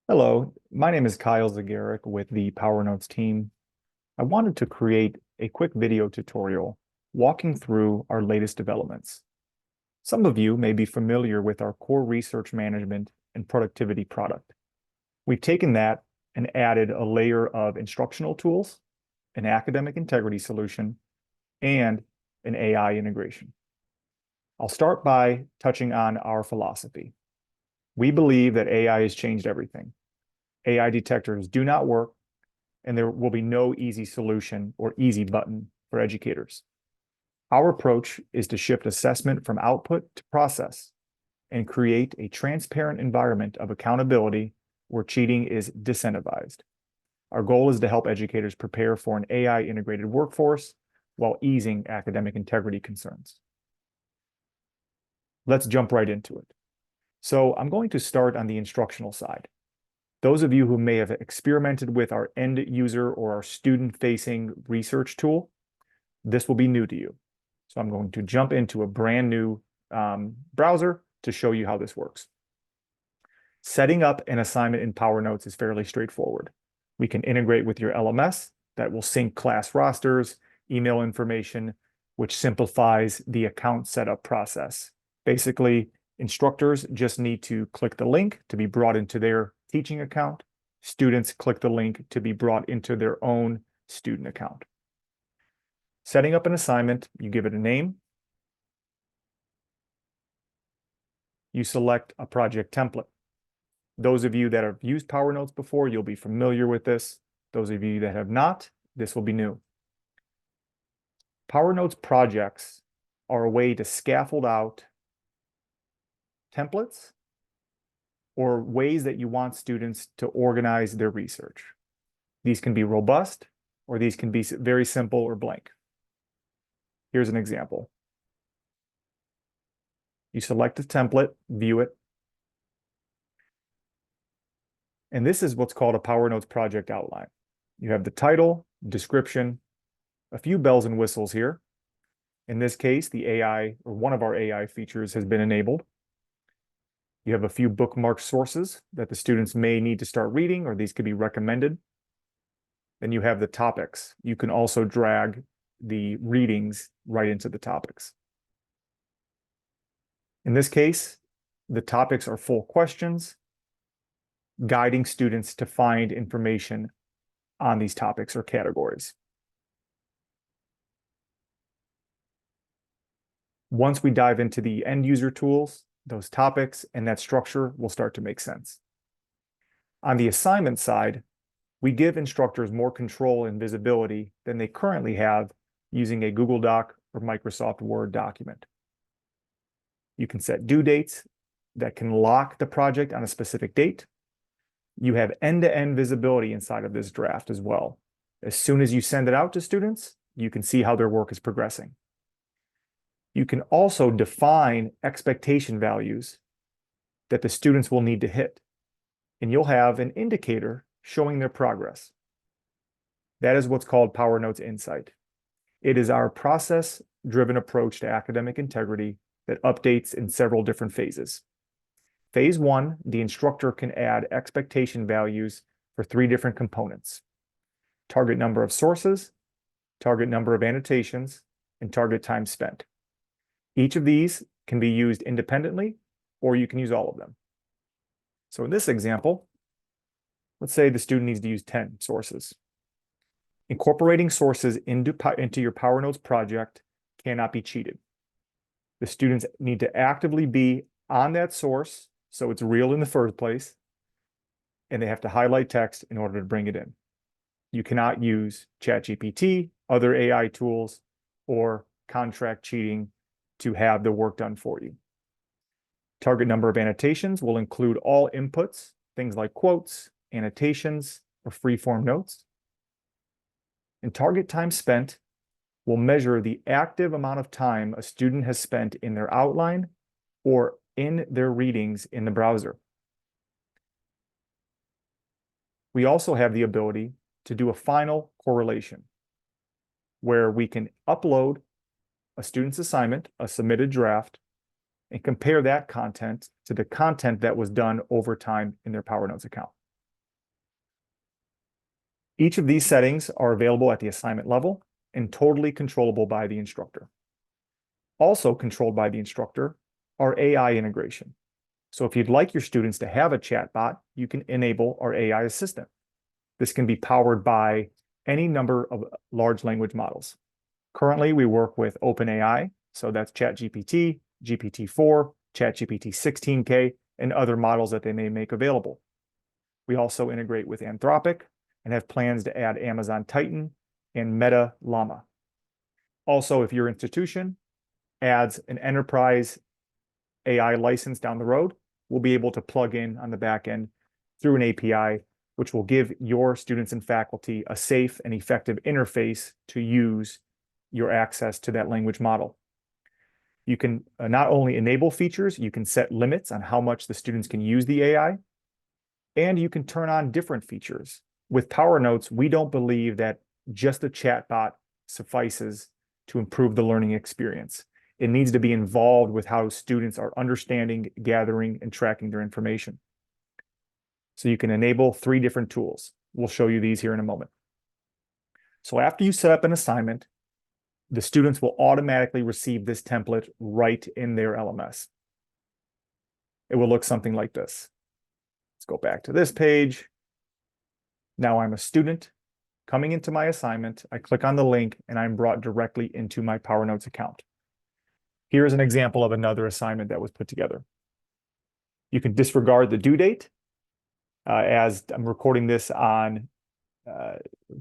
Hello, my name is Kyle Zagaric with the PowerNotes team. I wanted to create a quick video tutorial walking through our latest developments. Some of you may be familiar with our core research management and productivity product. We've taken that and added a layer of instructional tools, an academic integrity solution, and an AI integration. I'll start by touching on our philosophy. We believe that AI has changed everything. AI detectors do not work, and there will be no easy solution or easy button for educators. Our approach is to shift assessment from output to process and create a transparent environment of accountability where cheating is disincentivized. Our goal is to help educators prepare for an AI integrated workforce while easing academic integrity concerns. Let's jump right into it. So I'm going to start on the instructional side. Those of you who may have experimented with our end user or our student-facing research tool, this will be new to you. So I'm going to jump into a brand new browser to show you how this works. Setting up an assignment in PowerNotes is fairly straightforward. We can integrate with your LMS that will sync class rosters, email information, which simplifies the account setup process. Basically, instructors just need to click the link to be brought into their teaching account. Students click the link to be brought into their own student account. Setting up an assignment, you give it a name. You select a project template. Those of you that have used PowerNotes before, you'll be familiar with this. Those of you that have not, this will be new. PowerNotes projects are a way to scaffold out templates or ways that you want students to organize their research. These can be robust, or these can be very simple or blank. Here's an example. You select a template, view it, and this is what's called a PowerNotes project outline. You have the title, description, a few bells and whistles here. In this case, the AI, or one of our AI features, has been enabled. You have a few bookmarked sources that the students may need to start reading, or these could be recommended. Then you have the topics. You can also drag the readings right into the topics. In this case, the topics are full questions, guiding students to find information on these topics or categories. Once we dive into the end user tools, those topics and that structure will start to make sense. On the assignment side, we give instructors more control and visibility than they currently have using a Google Doc or Microsoft Word document. You can set due dates that can lock the project on a specific date. You have end-to-end visibility inside of this draft as well. As soon as you send it out to students, you can see how their work is progressing. You can also define expectation values that the students will need to hit, and you'll have an indicator showing their progress. That is what's called PowerNotes Insight. It is our process-driven approach to academic integrity that updates in several different phases. Phase 1, the instructor can add expectation values for 3 different components: target number of sources, target number of annotations, and target time spent. Each of these can be used independently, or you can use all of them. So in this example, let's say the student needs to use 10 sources. Incorporating sources into your PowerNotes project cannot be cheated. The students need to actively be on that source, so it's real in the first place, and they have to highlight text in order to bring it in. You cannot use ChatGPT, other AI tools, or contract cheating to have the work done for you. Target number of annotations will include all inputs, things like quotes, annotations, or free-form notes. And target time spent will measure the active amount of time a student has spent in their outline or in their readings in the browser. We also have the ability to do a final correlation where we can upload a student's assignment, a submitted draft, and compare that content to the content that was done over time in their PowerNotes account. Each of these settings are available at the assignment level and totally controllable by the instructor. Also controlled by the instructor are AI integration. So if you'd like your students to have a chatbot, you can enable our AI assistant. This can be powered by any number of large language models. Currently, we work with OpenAI, so that's ChatGPT, GPT-4, ChatGPT 16K, and other models that they may make available. We also integrate with Anthropic and have plans to add Amazon Titan and Meta Llama. Also, if your institution adds an enterprise AI license down the road, we'll be able to plug in on the back end through an API, which will give your students and faculty a safe and effective interface to use your access to that language model. You can not only enable features, you can set limits on how much the students can use the AI, and you can turn on different features. With PowerNotes, we don't believe that just a chatbot suffices to improve the learning experience. It needs to be involved with how students are understanding, gathering, and tracking their information. So you can enable 3 different tools. We'll show you these here in a moment. So after you set up an assignment, the students will automatically receive this template right in their LMS. It will look something like this. Let's go back to this page. Now I'm a student coming into my assignment. I click on the link and I'm brought directly into my PowerNotes account. Here's an example of another assignment that was put together. You can disregard the due date. As I'm recording this on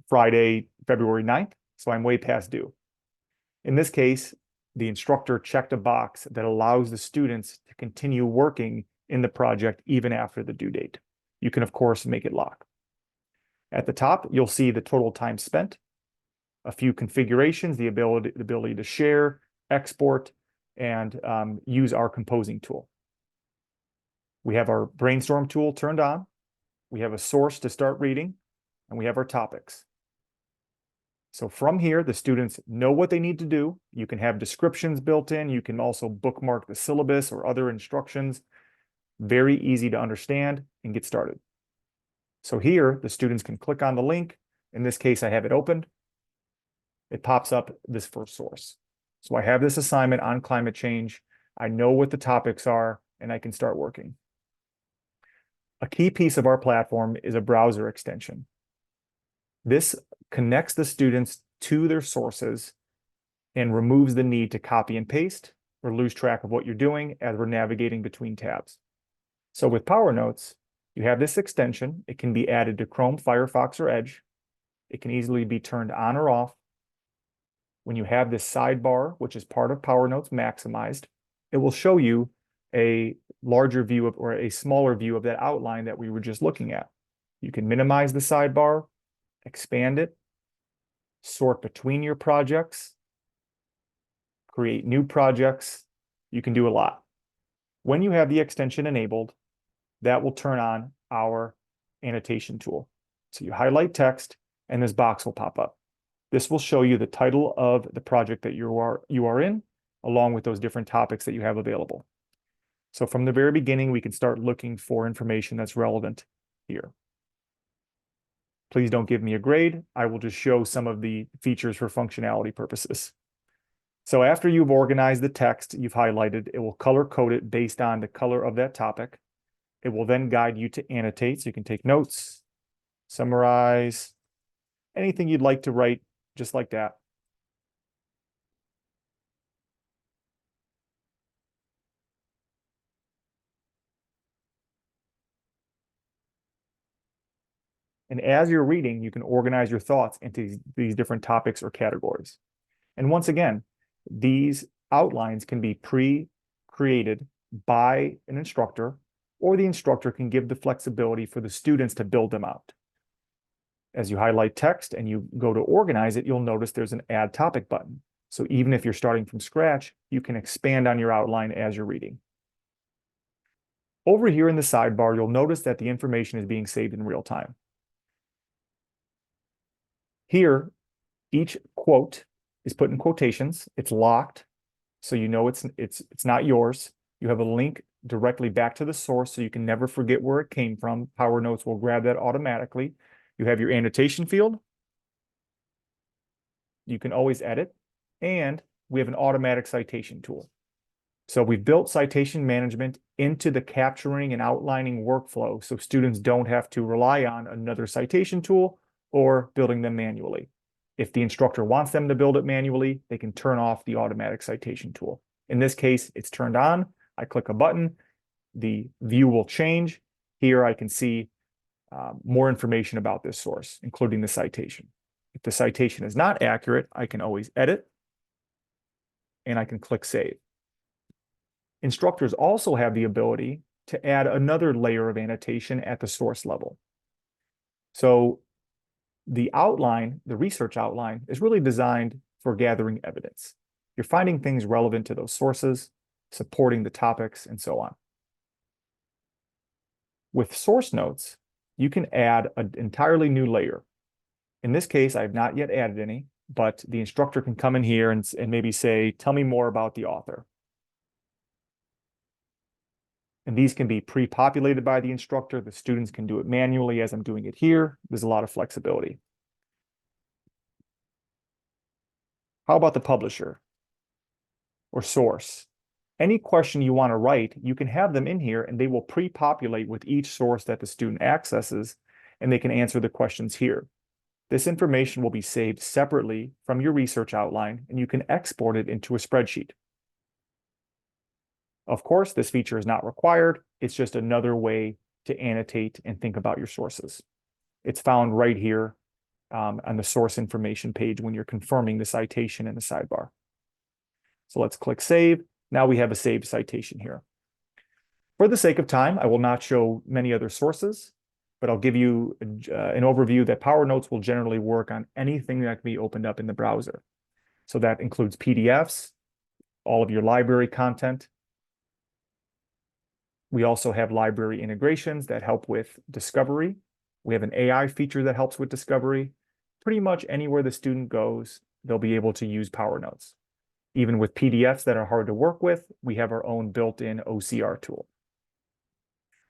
Friday, February 9th, so I'm way past due. In this case, the instructor checked a box that allows the students to continue working in the project even after the due date. You can, of course, make it lock. At the top, you'll see the total time spent, a few configurations, the ability to share, export, and use our composing tool. We have our brainstorm tool turned on. We have a source to start reading, and we have our topics. So from here, the students know what they need to do. You can have descriptions built in. You can also bookmark the syllabus or other instructions. Very easy to understand and get started. So here, the students can click on the link. In this case, I have it opened. It pops up this first source. So I have this assignment on climate change. I know what the topics are, and I can start working. A key piece of our platform is a browser extension. This connects the students to their sources and removes the need to copy and paste or lose track of what you're doing as we're navigating between tabs. So with PowerNotes, you have this extension. It can be added to Chrome, Firefox, or Edge. It can easily be turned on or off. When you have this sidebar, which is part of PowerNotes maximized, it will show you a larger view of, or a smaller view of that outline that we were just looking at. You can minimize the sidebar, expand it, sort between your projects, create new projects. You can do a lot. When you have the extension enabled, that will turn on our annotation tool. So you highlight text and this box will pop up. This will show you the title of the project that you are in, along with those different topics that you have available. So from the very beginning, we can start looking for information that's relevant here. Please don't give me a grade. I will just show some of the features for functionality purposes. So after you've organized the text you've highlighted, it will color code it based on the color of that topic. It will then guide you to annotate, so you can take notes, summarize, anything you'd like to write, just like that. And as you're reading, you can organize your thoughts into these different topics or categories. And once again, these outlines can be pre-created by an instructor, or the instructor can give the flexibility for the students to build them out. As you highlight text and you go to organize it, you'll notice there's an Add Topic button. So even if you're starting from scratch, you can expand on your outline as you're reading. Over here in the sidebar, you'll notice that the information is being saved in real time. Here, each quote is put in quotations. It's locked, so you know it's not yours. You have a link directly back to the source, so you can never forget where it came from. PowerNotes will grab that automatically. You have your annotation field. You can always edit, and we have an automatic citation tool. So we've built citation management into the capturing and outlining workflow so students don't have to rely on another citation tool or building them manually. If the instructor wants them to build it manually, they can turn off the automatic citation tool. In this case, it's turned on. I click a button, the view will change. Here I can see more information about this source, including the citation. If the citation is not accurate, I can always edit, and I can click Save. Instructors also have the ability to add another layer of annotation at the source level. So the outline, the research outline, is really designed for gathering evidence. You're finding things relevant to those sources, supporting the topics, and so on. With source notes, you can add an entirely new layer. In this case, I have not yet added any, but the instructor can come in here and maybe say, tell me more about the author. And these can be pre-populated by the instructor. The students can do it manually as I'm doing it here. There's a lot of flexibility. How about the publisher or source? Any question you want to write, you can have them in here and they will pre-populate with each source that the student accesses, and they can answer the questions here. This information will be saved separately from your research outline, and you can export it into a spreadsheet. Of course, this feature is not required. It's just another way to annotate and think about your sources. It's found right here on the source information page when you're confirming the citation in the sidebar. So let's click Save. Now we have a saved citation here. For the sake of time, I will not show many other sources, but I'll give you an overview that PowerNotes will generally work on anything that can be opened up in the browser. So that includes PDFs, all of your library content. We also have library integrations that help with discovery. We have an AI feature that helps with discovery. Pretty much anywhere the student goes, they'll be able to use PowerNotes. Even with PDFs that are hard to work with, we have our own built-in OCR tool.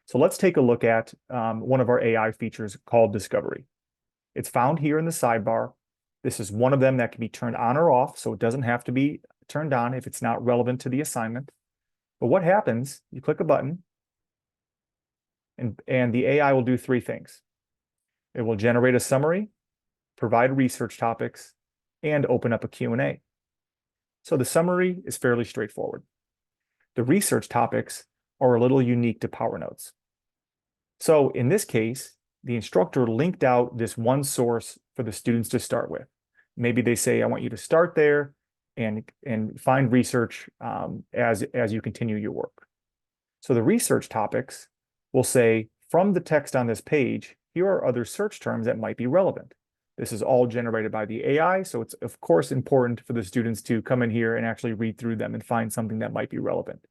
So let's take a look at one of our AI features called Discovery. It's found here in the sidebar. This is one of them that can be turned on or off, so it doesn't have to be turned on if it's not relevant to the assignment. But what happens, you click a button, and the AI will do three things. It will generate a summary, provide research topics, and open up a Q&A. So the summary is fairly straightforward. The research topics are a little unique to PowerNotes. So in this case, the instructor linked out this one source for the students to start with. Maybe they say, I want you to start there and find research as you continue your work. So the research topics will say, from the text on this page, here are other search terms that might be relevant. This is all generated by the AI, so it's of course important for the students to come in here and actually read through them and find something that might be relevant.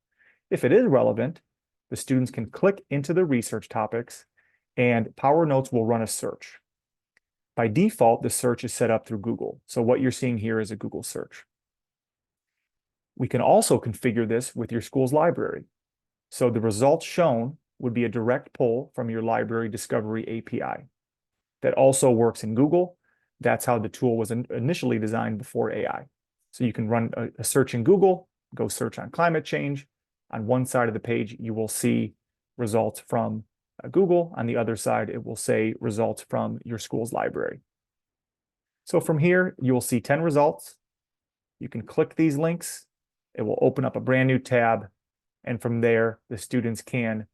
If it is relevant, the students can click into the research topics and PowerNotes will run a search. By default, the search is set up through Google. So what you're seeing here is a Google search. We can also configure this with your school's library. So the results shown would be a direct pull from your library discovery API. That also works in Google. That's how the tool was initially designed before AI. So you can run a search in Google, go search on climate change. On one side of the page, you will see results from Google. On the other side, it will say results from your school's library. So from here, you will see 10 results. You can click these links. It will open up a brand new tab. And from there, the students can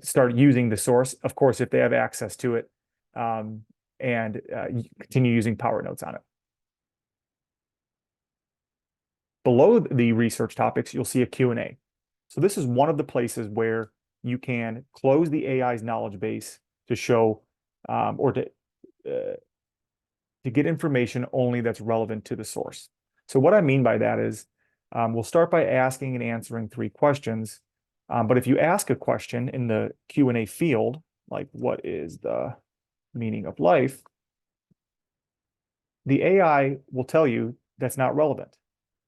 start using the source, of course, if they have access to it, and continue using PowerNotes on it. Below the research topics, you'll see a Q&A. So this is one of the places where you can close the AI's knowledge base to show or to get information only that's relevant to the source. So what I mean by that is we'll start by asking and answering 3 questions. But if you ask a question in the Q&A field, like what is the meaning of life, the AI will tell you that's not relevant.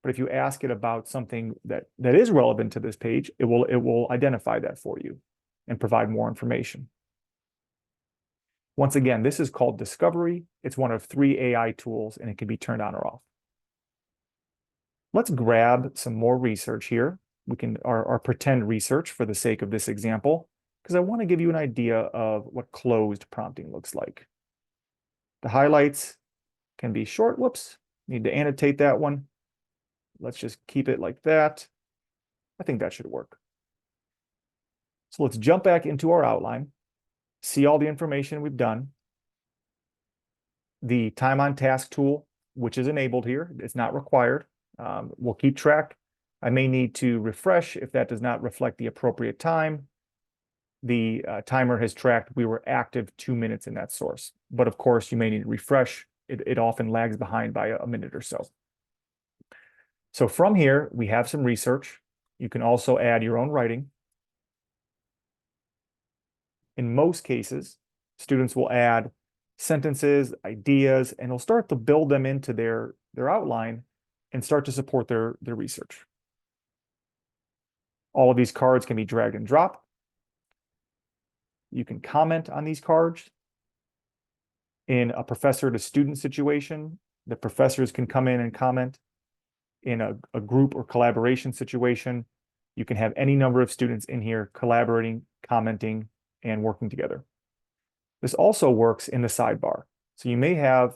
But if you ask it about something that is relevant to this page, it will identify that for you and provide more information. Once again, this is called Discovery. It's one of 3 AI tools, and it can be turned on or off. Let's grab some more research here. We can our pretend research for the sake of this example, because I want to give you an idea of what closed prompting looks like. The highlights can be short. Whoops, need to annotate that one. Let's just keep it like that. I think that should work. So let's jump back into our outline, see all the information we've done. The time on task tool, which is enabled here, it's not required. We'll keep track. I may need to refresh if that does not reflect the appropriate time. The timer has tracked we were active 2 minutes in that source. But of course, you may need to refresh. It often lags behind by a minute or so. So from here, we have some research. You can also add your own writing. In most cases, students will add sentences, ideas, and they'll start to build them into their outline and start to support their research. All of these cards can be drag and drop. You can comment on these cards. In a professor to student situation, the professors can come in and comment. In a group or collaboration situation, you can have any number of students in here collaborating, commenting, and working together. This also works in the sidebar. So you may have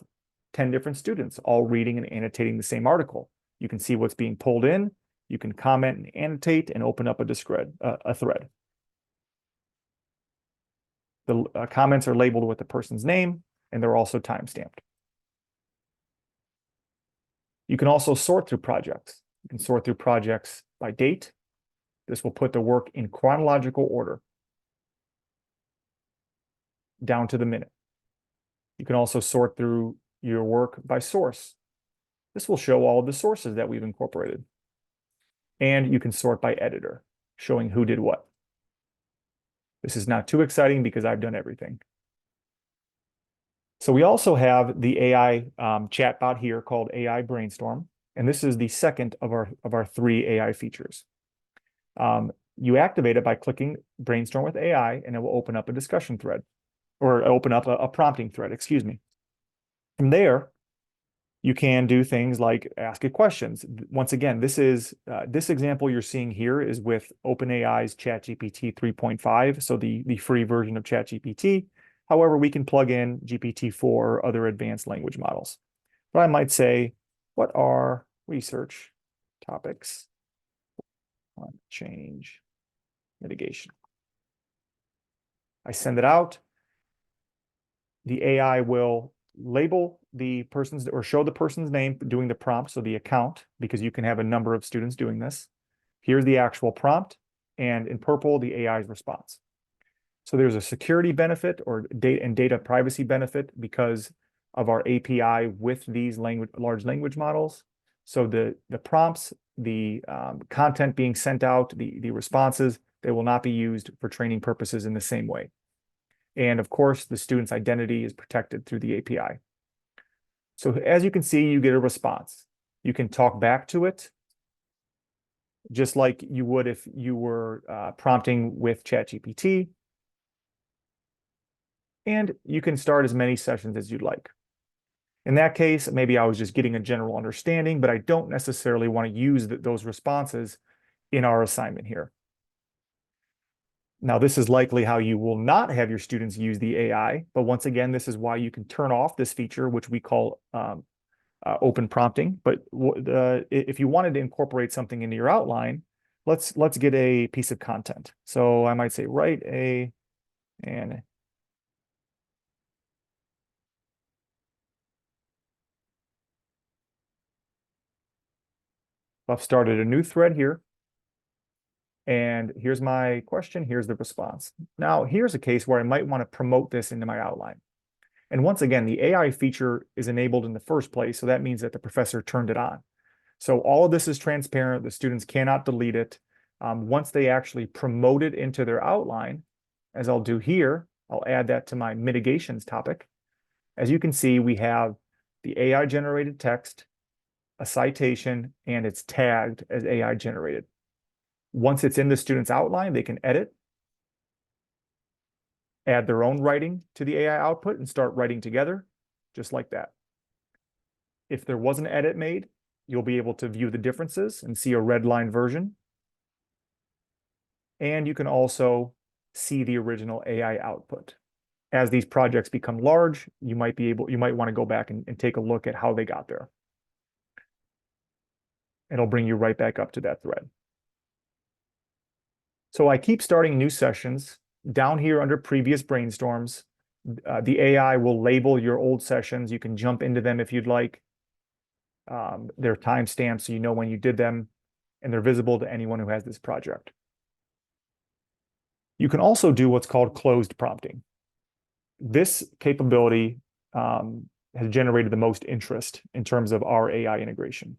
10 different students all reading and annotating the same article. You can see what's being pulled in. You can comment and annotate and open up a thread. The comments are labeled with the person's name, and they're also time-stamped. You can also sort through projects. You can sort through projects by date. This will put the work in chronological order, down to the minute. You can also sort through your work by source. This will show all of the sources that we've incorporated. And you can sort by editor, showing who did what. This is not too exciting because I've done everything. So we also have the AI chatbot here called AI Brainstorm, and this is the second of our 3 AI features. You activate it by clicking Brainstorm with AI, and it will open up a discussion thread, or open up a prompting thread, excuse me. From there, you can do things like ask it questions. Once again, this example you're seeing here is with OpenAI's ChatGPT 3.5, so the free version of ChatGPT. However, we can plug in GPT-4 or other advanced language models. But I might say, what are research topics on change mitigation? I send it out. The AI will label the person's or show the person's name doing the prompt, so the account, because you can have a number of students doing this. Here's the actual prompt, and in purple, the AI's response. So there's a security benefit or data privacy benefit because of our API with these large language models. So the prompts, the content being sent out, the responses, they will not be used for training purposes in the same way. And of course, the student's identity is protected through the API. So as you can see, you get a response. You can talk back to it, just like you would if you were prompting with ChatGPT. And you can start as many sessions as you'd like. In that case, maybe I was just getting a general understanding, but I don't necessarily want to use those responses in our assignment here. Now, this is likely how you will not have your students use the AI, but once again, this is why you can turn off this feature, which we call open prompting. But if you wanted to incorporate something into your outline, let's get a piece of content. So I might say, write and I've started a new thread here. And here's my question, here's the response. Now, here's a case where I might want to promote this into my outline. And once again, the AI feature is enabled in the first place, so that means that the professor turned it on. So all of this is transparent. The students cannot delete it. Once they actually promote it into their outline, as I'll do here, I'll add that to my mitigations topic. As you can see, we have the AI generated text, a citation, and it's tagged as AI generated. Once it's in the student's outline, they can edit. add their own writing to the AI output and start writing together, just like that. If there was an edit made, you'll be able to view the differences and see a red line version. And you can also see the original AI output. As these projects become large, you might want to go back and take a look at how they got there. It'll bring you right back up to that thread. So I keep starting new sessions. Down here under previous brainstorms, the AI will label your old sessions. You can jump into them if you'd like. They're timestamped so you know when you did them, and they're visible to anyone who has this project. You can also do what's called closed prompting. This capability has generated the most interest in terms of our AI integration.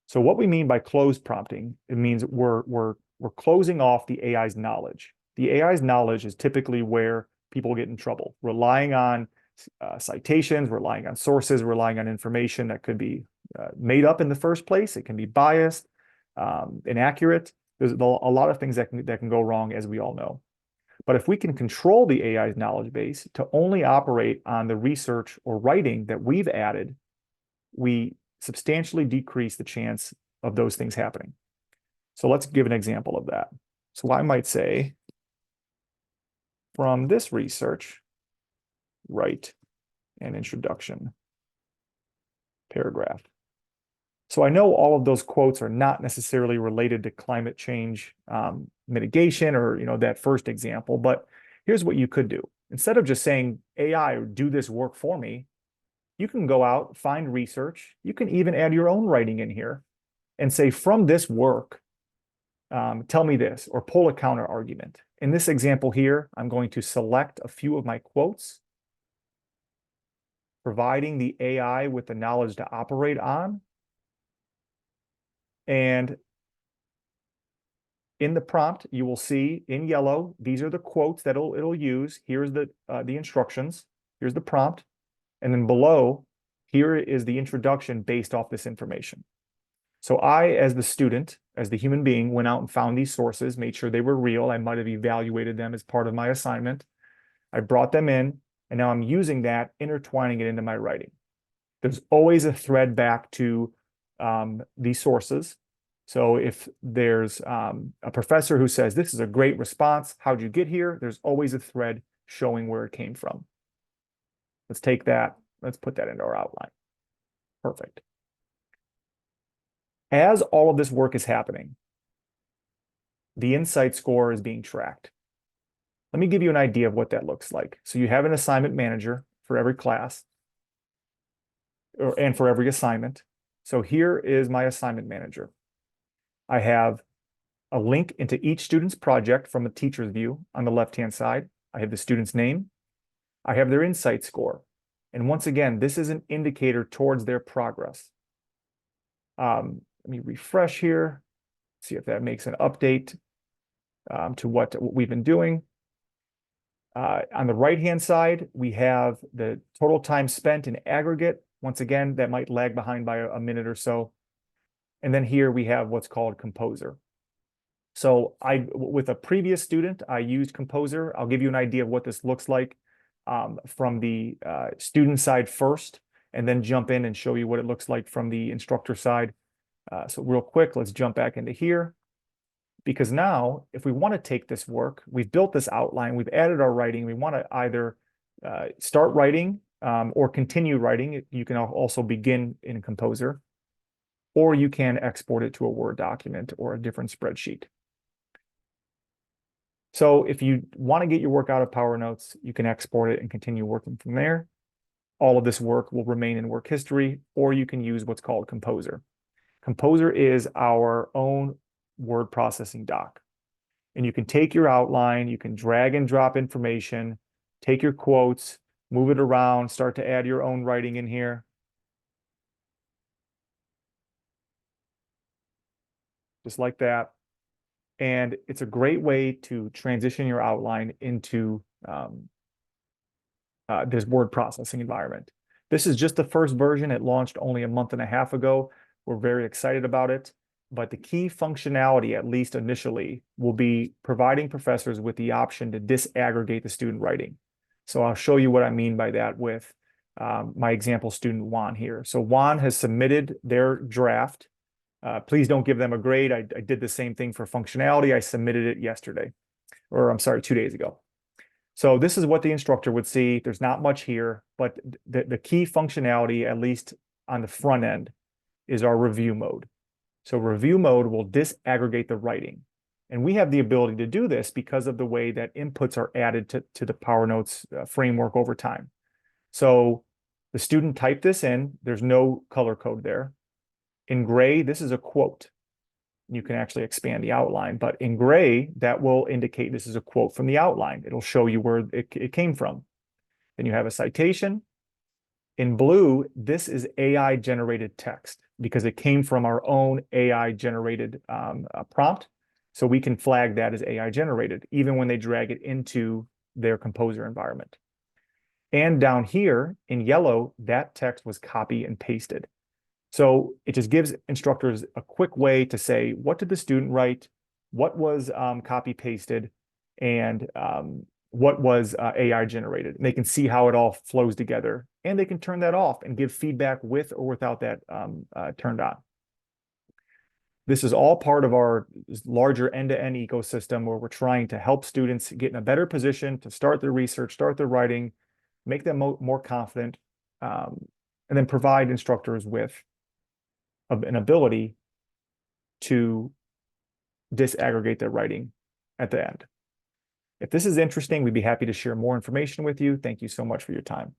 So what we mean by closed prompting, it means we're closing off the AI's knowledge. The AI's knowledge is typically where people get in trouble, relying on citations, relying on sources, relying on information that could be made up in the first place. It can be biased, inaccurate. There's a lot of things that can go wrong, as we all know. But if we can control the AI's knowledge base to only operate on the research or writing that we've added, we substantially decrease the chance of those things happening. So let's give an example of that. So I might say, from this research, write an introduction paragraph. So I know all of those quotes are not necessarily related to climate change mitigation or that first example, but here's what you could do. Instead of just saying, AI, do this work for me, you can go out, find research. You can even add your own writing in here and say, from this work, tell me this, or pull a counter argument. In this example here, I'm going to select a few of my quotes, providing the AI with the knowledge to operate on. And in the prompt, you will see in yellow, these are the quotes that it'll use. Here's the instructions. Here's the prompt. And then below, here is the introduction based off this information. So I, as the student, as the human being, went out and found these sources, made sure they were real. I might have evaluated them as part of my assignment. I brought them in, and now I'm using that, intertwining it into my writing. There's always a thread back to these sources. So if there's a professor who says, this is a great response, how'd you get here? There's always a thread showing where it came from. Let's take that, let's put that into our outline. Perfect. As all of this work is happening, the insight score is being tracked. Let me give you an idea of what that looks like. So you have an assignment manager for every class and for every assignment. So here is my assignment manager. I have a link into each student's project from a teacher's view on the left-hand side. I have the student's name. I have their insight score. And once again, this is an indicator towards their progress. Let me refresh here, see if that makes an update to what we've been doing. On the right-hand side, we have the total time spent in aggregate. Once again, that might lag behind by a minute or so. And then here we have what's called Composer. So with a previous student, I used Composer. I'll give you an idea of what this looks like from the student side first, and then jump in and show you what it looks like from the instructor side. So real quick, let's jump back into here. Because now, if we want to take this work, we've built this outline, we've added our writing, we want to either start writing or continue writing. You can also begin in Composer, or you can export it to a Word document or a different spreadsheet. So if you want to get your work out of PowerNotes, you can export it and continue working from there. All of this work will remain in work history, or you can use what's called Composer. Composer is our own word processing doc. And you can take your outline, you can drag and drop information, take your quotes, move it around, start to add your own writing in here. Just like that. And it's a great way to transition your outline into this word processing environment. This is just the first version. It launched only a month and a half ago. We're very excited about it. but the key functionality, at least initially, will be providing professors with the option to disaggregate the student writing. So I'll show you what I mean by that with my example student Juan here. So Juan has submitted their draft. Please don't give them a grade. I did the same thing for functionality. I submitted it yesterday, or I'm sorry, 2 days ago. So this is what the instructor would see. There's not much here, but the key functionality, at least on the front end, is our review mode. So review mode will disaggregate the writing. And we have the ability to do this because of the way that inputs are added to the PowerNotes framework over time. So the student typed this in. There's no color code there. In gray, this is a quote. You can actually expand the outline, but in gray, that will indicate this is a quote from the outline. It'll show you where it came from. Then you have a citation. In blue, this is AI generated text because it came from our own AI generated prompt. So we can flag that as AI generated, even when they drag it into their composer environment. And down here in yellow, that text was copy and pasted. So it just gives instructors a quick way to say, what did the student write? What was copy pasted? And what was AI generated? And they can see how it all flows together. And they can turn that off and give feedback with or without that turned on. This is all part of our larger end-to-end ecosystem where we're trying to help students get in a better position to start their research, start their writing, make them more confident, and then provide instructors with an ability to disaggregate their writing at the end. If this is interesting, we'd be happy to share more information with you. Thank you so much for your time.